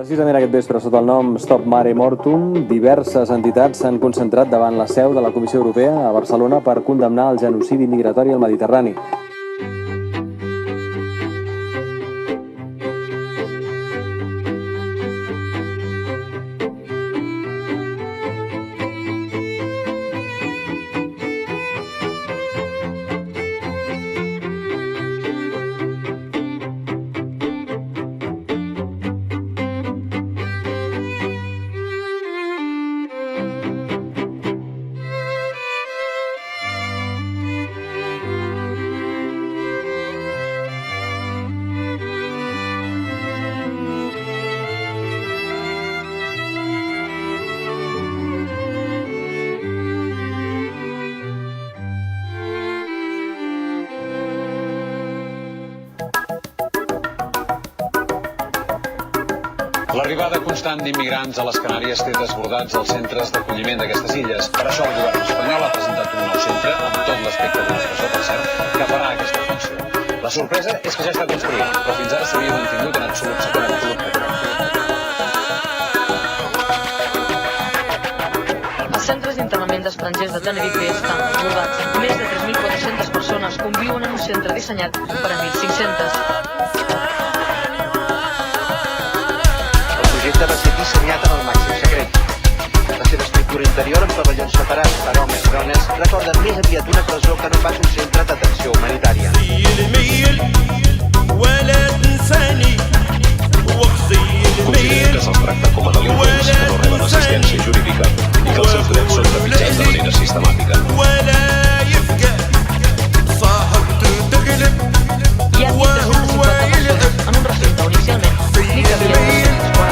Precisament aquest vespre, sota el nom Stop Mare Mortum, diverses entitats s'han concentrat davant la seu de la Comissió Europea a Barcelona per condemnar el genocidi migratori al Mediterrani. L'arribada constant d'immigrants a les Canàries té desbordats els centres d'acolliment d'aquestes illes. Per això el govern espanyol ha presentat un nou centre, amb tot l'aspecte d'educació, per cert, que farà aquesta funció. La sorpresa és que ja està construït, però fins ara s'havia mantingut en absolut secret. Els centres d'internament d'estrangers de Tenerife estan desbordats. Més de 3.400 persones conviuen en un centre dissenyat per a 1.500. El projecte va ser dissenyat amb el màxim secret. La seva estructura interior, amb pavellons separats per homes i dones, recorda més aviat una presó que no pas un centre d'atenció humanitària. Considera que se'ls tracta com a delinqüents que no reben assistència jurídica i que els seus drets són trepitjats de manera sistemàtica. Hi ha 1.350 persones en un recinte on inicialment ni cabia 240.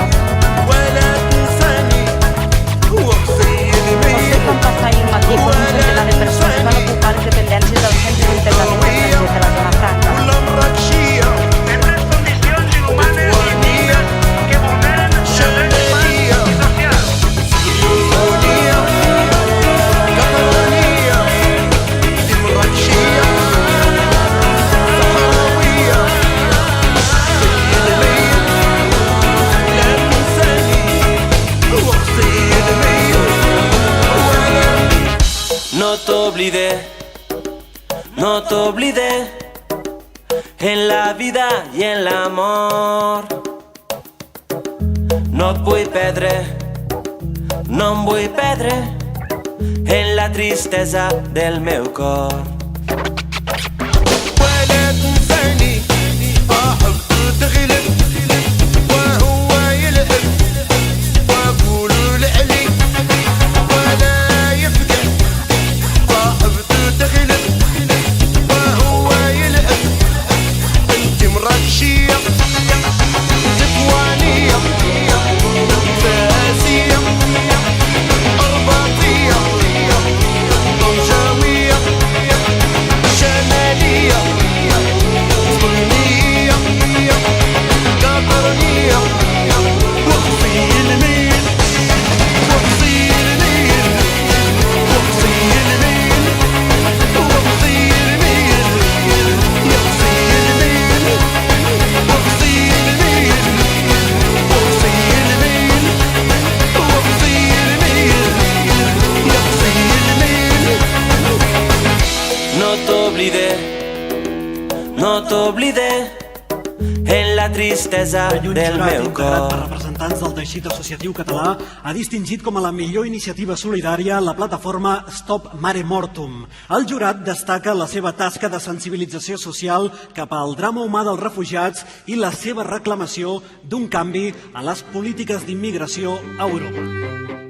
Van passar ahir matí quan un centenar de persones van ocupar les dependències del centre d'internament d'estrangers de la zona franca. En unes condicions inhumanes i indignes que vulneren els drets humans i socials. No t'oblidé, en la vida i en l'amor. No et vull perdre, no em vull perdre, en la tristesa del meu cor. No t'oblidé, en la tristesa del meu cor. Per representants del teixit associatiu català ha distingit com a la millor iniciativa solidària la plataforma Stop Mare Mortum. El jurat destaca la seva tasca de sensibilització social cap al drama humà dels refugiats i la seva reclamació d'un canvi a les polítiques d'immigració a Europa.